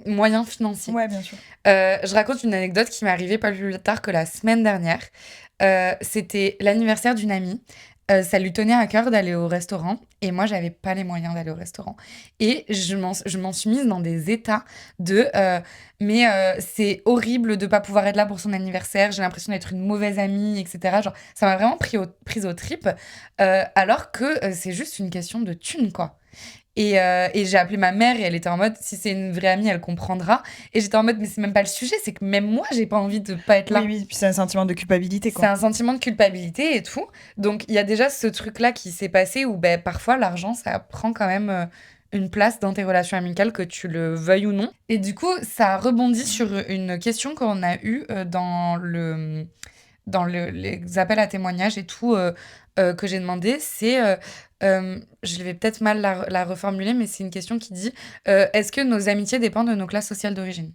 moyens financiers. Ouais, bien sûr. Je raconte une anecdote qui m'est arrivée pas plus tard que la semaine dernière. C'était l'anniversaire d'une amie. Ça lui tenait à cœur d'aller au restaurant et moi j'avais pas les moyens d'aller au restaurant et je m'en suis mise dans des états de c'est horrible de pas pouvoir être là pour son anniversaire, j'ai l'impression d'être une mauvaise amie, etc. Genre ça m'a vraiment prise aux tripes alors que c'est juste une question de thunes quoi. Et j'ai appelé ma mère et elle était en mode si c'est une vraie amie elle comprendra et j'étais en mode mais c'est même pas le sujet, c'est que même moi j'ai pas envie de pas être là. Oui, puis c'est un sentiment de culpabilité quoi. C'est un sentiment de culpabilité et tout, donc il y a déjà ce truc là qui s'est passé où parfois l'argent ça prend quand même une place dans tes relations amicales, que tu le veuilles ou non. Et du coup ça rebondit sur une question qu'on a eue dans les appels à témoignages et tout que j'ai demandé, c'est je vais peut-être mal la reformuler, mais c'est une question qui dit est-ce que nos amitiés dépendent de nos classes sociales d'origine?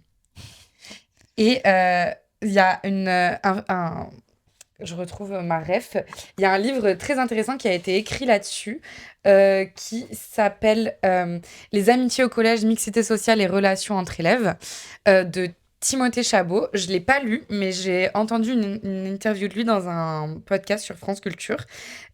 Et il y a je retrouve ma ref. Il y a un livre très intéressant qui a été écrit là-dessus qui s'appelle Les amitiés au collège, mixité sociale et relations entre élèves de Timothée Chabot. Je ne l'ai pas lu, mais j'ai entendu une interview de lui dans un podcast sur France Culture.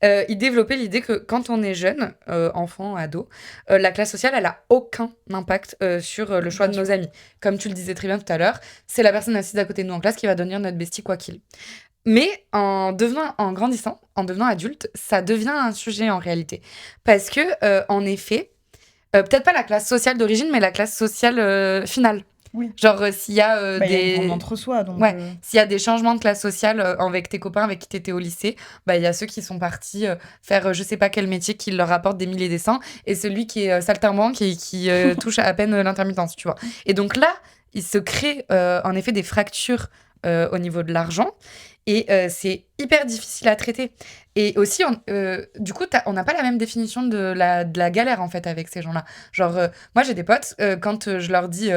Il développait l'idée que quand on est jeune, enfant, ado, la classe sociale, elle n'a aucun impact sur le choix de nos amis. Comme tu le disais très bien tout à l'heure, c'est la personne assise à côté de nous en classe qui va devenir notre bestie quoi qu'il. Mais en grandissant, en devenant adulte, ça devient un sujet en réalité. Parce que, en effet, peut-être pas la classe sociale d'origine, mais la classe sociale finale. Oui. Genre, s'il y a il y a une grande entre-soi, donc... Ouais, s'il y a des changements de classe sociale avec tes copains avec qui t'étais au lycée, il y a ceux qui sont partis faire je sais pas quel métier qui leur rapporte des milliers et des cents, et celui qui est saltimbanque et qui touche à peine l'intermittence, tu vois. Et donc là, il se crée en effet des fractures au niveau de l'argent, et c'est hyper difficile à traiter. Et aussi, du coup, on n'a pas la même définition de la galère, en fait, avec ces gens-là. Genre, moi, j'ai des potes, quand je leur dis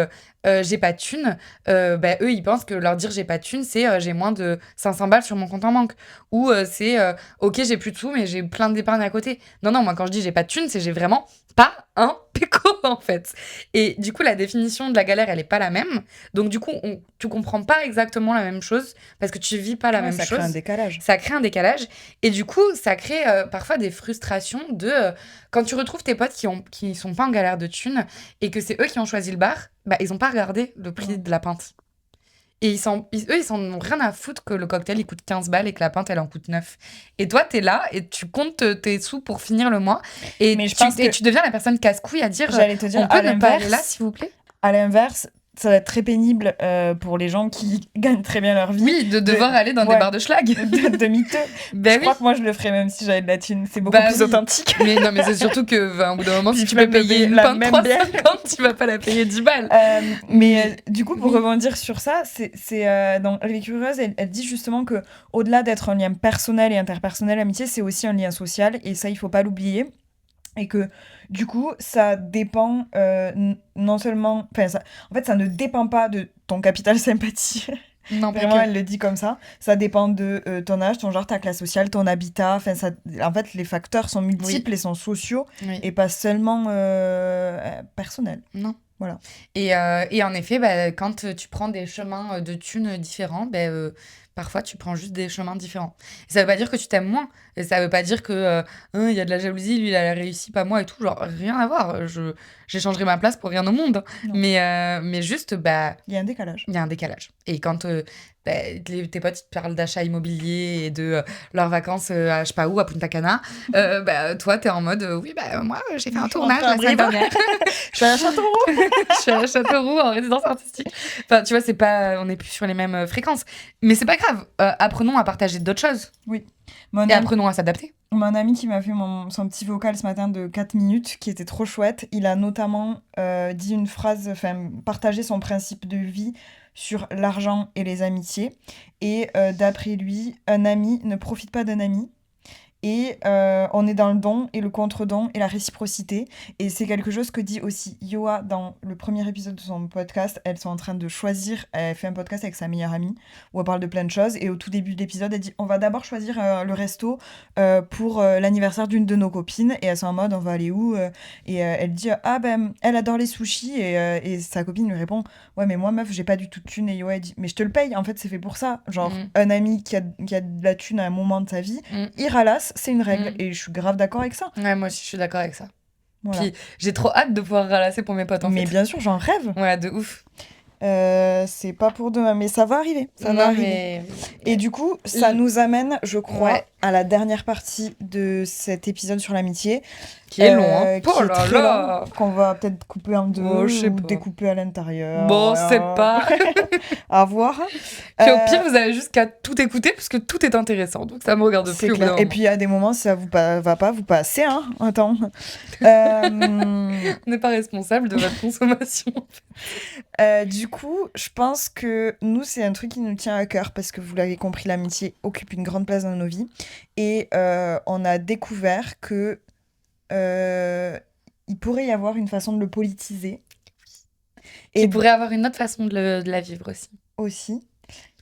j'ai pas de thunes, eux, ils pensent que leur dire j'ai pas de thunes, c'est j'ai moins de 500 balles sur mon compte en banque. Ou c'est ok, j'ai plus de sous, mais j'ai plein d'épargne à côté. Non, moi, quand je dis j'ai pas de thunes, c'est j'ai vraiment pas un péco, en fait. Et du coup, la définition de la galère, elle est pas la même. Donc, du coup, tu comprends pas exactement la même chose parce que tu vis pas la même chose. Ça crée un décalage. décalage. Ça crée un décalage. Et du coup, ça crée parfois des frustrations de... quand tu retrouves tes potes qui sont pas en galère de thunes et que c'est eux qui ont choisi le bar, bah, ils ont pas regardé le prix de la pinte. Et ils s'en ont rien à foutre que le cocktail, il coûte 15 balles et que la pinte, elle en coûte 9. Et toi, t'es là et tu comptes tes sous pour finir le mois. Et, tu deviens la personne casse-couille à dire, J'allais te dire, on peut à ne pas aller l'inverse, là, s'il vous plaît. À l'inverse, ça va être très pénible pour les gens qui gagnent très bien leur vie. Oui, de devoir aller dans des bars de schlag. De miteux. Je crois que moi, je le ferais même si j'avais de la thune. C'est beaucoup plus authentique. Mais non, mais c'est surtout que, au bout d'un moment, si tu peux peux payer une pinte 3,50, tu vas pas la payer 10 balles. Mais du coup, pour rebondir sur ça, dans Les Curieuses, elle dit justement que au-delà d'être un lien personnel et interpersonnel, l'amitié, c'est aussi un lien social. Et ça, il faut pas l'oublier. Et que du coup, ça dépend non seulement... en fait, ça ne dépend pas de ton capital sympathie. Non, vraiment, elle le dit comme ça. Ça dépend de ton âge, ton genre, ta classe sociale, ton habitat. En fait, les facteurs sont multiples et sont sociaux et pas seulement personnels. Non. Voilà. Et en effet, quand tu prends des chemins de thunes différents, parfois tu prends juste des chemins différents. Et ça veut pas dire que tu t'aimes moins. Et ça veut pas dire que il y a de la jalousie, lui il a réussi, pas moi et tout. Genre, rien à voir. J'échangerai ma place pour rien au monde. Mais juste, il y a un décalage. Il y a un décalage. Et quand tes potes ils te parlent d'achat immobilier et de leurs vacances à je sais pas où, à Punta Cana, toi t'es en mode moi j'ai fait un tournage la semaine dernière. Je suis à Châteauroux. Je suis à Châteauroux en résidence artistique. Enfin, tu vois, on n'est plus sur les mêmes fréquences. Mais c'est pas grave. Apprenons à partager d'autres choses. Oui. Apprenons à s'adapter. Mon ami qui m'a fait son petit vocal ce matin de 4 minutes, qui était trop chouette, il a notamment dit une phrase, partagé son principe de vie sur l'argent et les amitiés. Et d'après lui, un ami ne profite pas d'un ami. Et on est dans le don et le contre-don et la réciprocité. Et c'est quelque chose que dit aussi Yoa dans le premier épisode de son podcast. Elles sont en train de choisir, elle fait un podcast avec sa meilleure amie où elle parle de plein de choses. Et au tout début de l'épisode, elle dit on va d'abord choisir le resto pour l'anniversaire d'une de nos copines. Et elles sont en mode on va aller où Et elle dit elle adore les sushis. Et sa copine lui répond ouais, mais moi meuf, j'ai pas du tout de thune. Et Yoa elle dit mais je te le paye, en fait c'est fait pour ça. Genre un ami qui a de la thune à un moment de sa vie, il ralasse. C'est une règle et je suis grave d'accord avec ça. Ouais, moi aussi je suis d'accord avec ça. Voilà. Puis j'ai trop hâte de pouvoir ralasser pour mes potes en fait. Mais bien sûr, j'en rêve. Ouais, de ouf. C'est pas pour demain, mais ça va arriver. Et du coup, ça nous amène, je crois, à la dernière partie de cet épisode sur l'amitié. Qui est long, hein. Qui est très long, qu'on va peut-être couper en deux ou découper à l'intérieur. Bon, c'est pas... à voir. Puis au pire, vous avez juste qu'à tout écouter, parce que tout est intéressant. Donc ça me regarde plus. Clair. Et puis il y a des moments, si ça vous va pas, vous passez, hein. Attends. On n'est pas responsable de votre consommation. Du coup, je pense que nous, c'est un truc qui nous tient à cœur, parce que vous l'avez compris, l'amitié occupe une grande place dans nos vies. Et on a découvert que il pourrait y avoir une façon de le politiser. Et il pourrait y avoir une autre façon de la vivre aussi.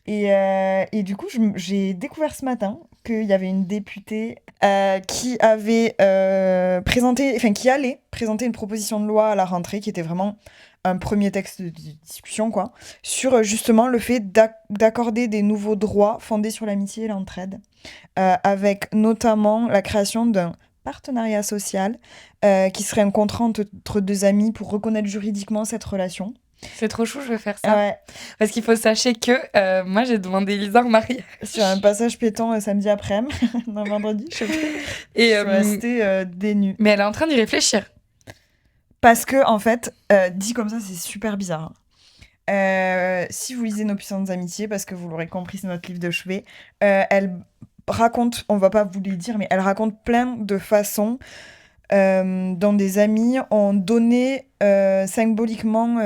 Et du coup, j'ai découvert ce matin qu'il y avait une députée qui avait qui allait présenter une proposition de loi à la rentrée, qui était vraiment un premier texte de discussion, quoi, sur justement le fait d'accorder des nouveaux droits fondés sur l'amitié et l'entraide, avec notamment la création d'un partenariat social qui serait un contrat entre deux amis pour reconnaître juridiquement cette relation. C'est trop chou, je veux faire ça. Ouais. Parce qu'il faut sachez que moi, j'ai demandé Elisa en mariage. Sur un passage pétant samedi après-midi, non, vendredi, je sais plus. Et je suis restée dénue. Mais elle est en train d'y réfléchir. Parce que, en fait, dit comme ça, c'est super bizarre. Si vous lisez Nos puissantes amitiés, parce que vous l'aurez compris, c'est notre livre de chevet, elle raconte, on va pas vous les dire, mais elle raconte plein de façons dont des amis ont donné symboliquement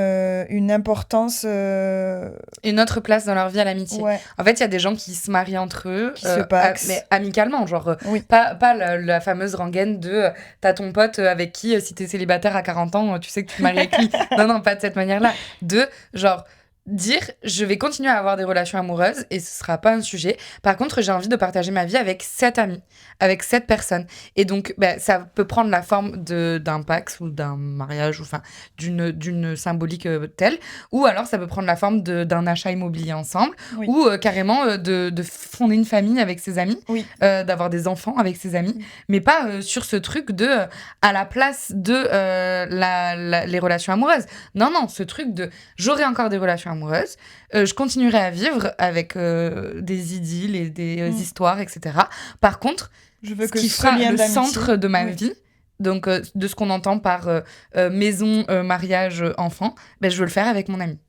une importance... Une autre place dans leur vie à l'amitié. Ouais. En fait, il y a des gens qui se marient entre eux, qui se paxent. mais amicalement, genre oui. pas la fameuse rengaine de t'as ton pote avec qui, si t'es célibataire à 40 ans, tu sais que tu te maries avec lui. Non, pas de cette manière-là. De genre... dire je vais continuer à avoir des relations amoureuses et ce sera pas un sujet. Par contre, j'ai envie de partager ma vie avec 7 amis, avec 7 personnes. Et donc, ça peut prendre la forme d'un Pacs ou d'un mariage, ou enfin d'une symbolique telle. Ou alors, ça peut prendre la forme d'un achat immobilier ensemble. Oui. Ou carrément de fonder une famille avec ses amis, Oui. D'avoir des enfants avec ses amis. Mais pas sur ce truc de à la place de les relations amoureuses. Non, ce truc de j'aurai encore des relations amoureuses, je continuerai à vivre avec des idylles et des histoires, etc. Par contre, Je veux ce que qui ce fera lien le d'amitié- centre de ma Oui. vie, donc de ce qu'on entend par maison, mariage, enfant, je veux le faire avec mon ami.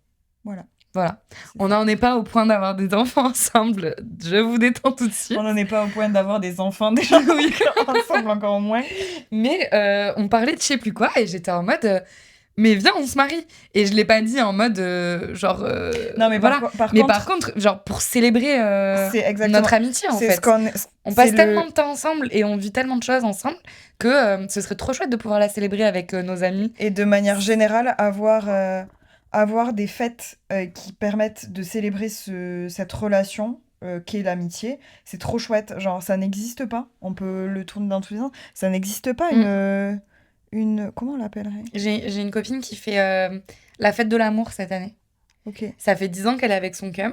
Voilà. On n'en est pas au point d'avoir des enfants ensemble. Je vous détends tout de suite. On n'en est pas au point d'avoir des enfants déjà. Oui. Ensemble encore moins. Mais on parlait de je sais plus quoi et j'étais en mode mais viens on se marie, et je l'ai pas dit en mode genre Non, mais voilà. par Par contre genre pour célébrer c'est exactement notre amitié en c'est fait. ce qu'on- On c'est passe le- tellement de temps ensemble et on vit tellement de choses ensemble que ce serait trop chouette de pouvoir la célébrer avec nos amis. Et de manière générale, avoir des fêtes qui permettent de célébrer cette relation qu'est l'amitié, c'est trop chouette. Genre, ça n'existe pas. On peut le tourner dans tous les sens. Ça n'existe pas une... Comment on l'appellerait? J'ai une copine qui fait la fête de l'amour cette année. Ok. Ça fait 10 ans qu'elle est avec son cum.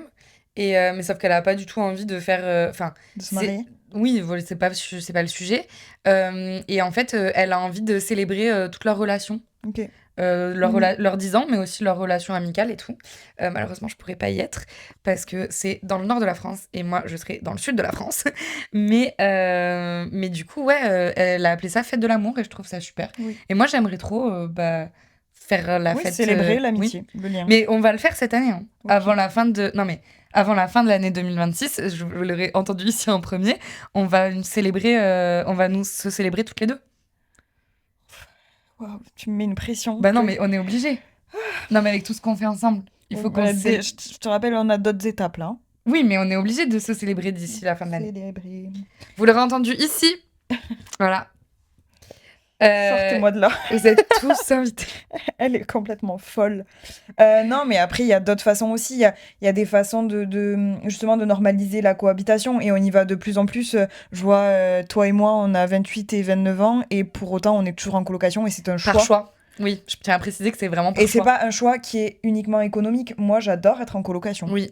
Et, mais sauf qu'elle a pas du tout envie de faire... De se marier? Oui, voilà, c'est pas le sujet. Et en fait, elle a envie de célébrer toute leur relation. Ok. Leurs 10 ans, mais aussi leur relation amicale et tout. Malheureusement, je pourrais pas y être parce que c'est dans le nord de la France et moi, je serai dans le sud de la France. mais du coup, ouais, elle a appelé ça fête de l'amour et je trouve ça super. Oui. Et moi, j'aimerais trop faire la Oui, fête... célébrer l'amitié, le lien. Mais on va le faire cette année, hein, Ok. avant la fin de l'année 2026. Je vous l'aurais entendu ici en premier. On va nous célébrer toutes les deux. Waouh, tu me mets une pression. Bah non, mais on est obligés. Non, mais avec tout ce qu'on fait ensemble, il faut qu'on Je te rappelle, on a d'autres étapes là. Oui, mais on est obligés de se célébrer d'ici la fin de l'année. Célébrer. Vous l'aurez entendu ici. Voilà. Sortez-moi de là. Vous êtes tous invités. Elle est complètement folle. Non, mais après, il y a d'autres façons aussi. Il y a des façons justement de normaliser la cohabitation. Et on y va de plus en plus. Je vois, toi et moi, on a 28 et 29 ans. Et pour autant, on est toujours en colocation. Et c'est un choix. Par choix. Oui, je tiens à préciser que c'est vraiment par Et c'est choix. pas un choix qui est uniquement économique. Moi, j'adore être en colocation. Oui.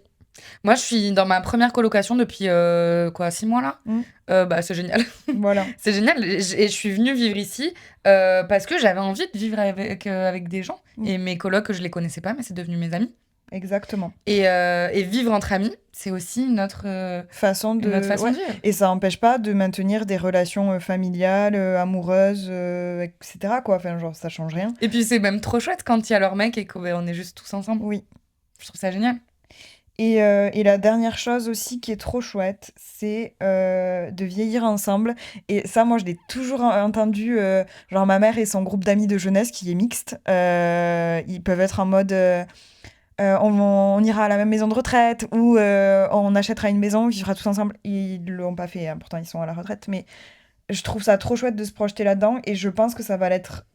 Moi, je suis dans ma première colocation depuis 6 mois là. C'est génial. Voilà. C'est génial. Et je suis venue vivre ici parce que j'avais envie de vivre avec des gens. Et mes colocs, je les connaissais pas, mais c'est devenu mes amis. Exactement. Et vivre entre amis, c'est aussi notre façon de vivre. Et ça n'empêche pas de maintenir des relations familiales, amoureuses, etc. quoi. Enfin, genre, ça change rien. Et puis c'est même trop chouette quand il y a leur mec et qu'on est juste tous ensemble. Oui. Je trouve ça génial. Et la dernière chose aussi qui est trop chouette, c'est de vieillir ensemble. Et ça, moi, je l'ai toujours entendu. Genre, ma mère et son groupe d'amis de jeunesse qui est mixte, ils peuvent être en mode... on ira à la même maison de retraite ou on achètera une maison, on vivra tous ensemble. Ils l'ont pas fait, hein, pourtant ils sont à la retraite. Mais je trouve ça trop chouette de se projeter là-dedans et je pense que ça va être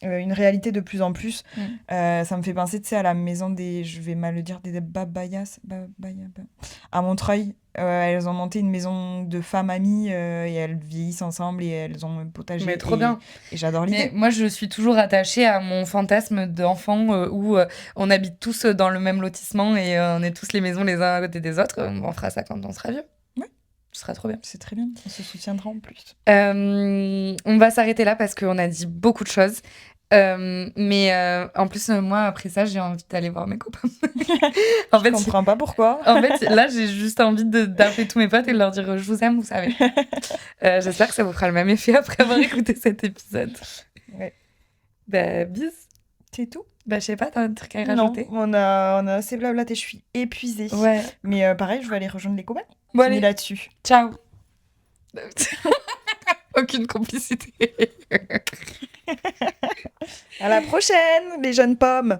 une réalité de plus en plus. Ça me fait penser, tu sais, à la maison des... Je vais mal le dire, des Babayas. À Montreuil. Elles ont monté une maison de femmes amies et elles vieillissent ensemble et elles ont un potager. Mais trop bien. Et j'adore l'idée. Mais moi, je suis toujours attachée à mon fantasme d'enfant où on habite tous dans le même lotissement et on est tous les maisons les uns à côté des autres. On fera ça quand on sera vieux. Ouais. Ce sera trop bien. C'est très bien. On se soutiendra en plus. On va s'arrêter là parce qu'on a dit beaucoup de choses. Mais en plus, moi, après ça, j'ai envie d'aller voir mes copains. Je comprends pas pourquoi. En fait, là, j'ai juste envie d'appeler tous mes potes et de leur dire « Je vous aime, vous savez ». J'espère que ça vous fera le même effet après avoir écouté cet épisode. Ouais. Bis. C'est tout. Je sais pas, t'as un truc à rajouter? Non, on a assez blablaté, je suis épuisée. Ouais. Mais pareil, je vais aller rejoindre les copains. Bon, Fini allez. là-dessus. Ciao. Aucune complicité. À la prochaine, les jeunes pommes.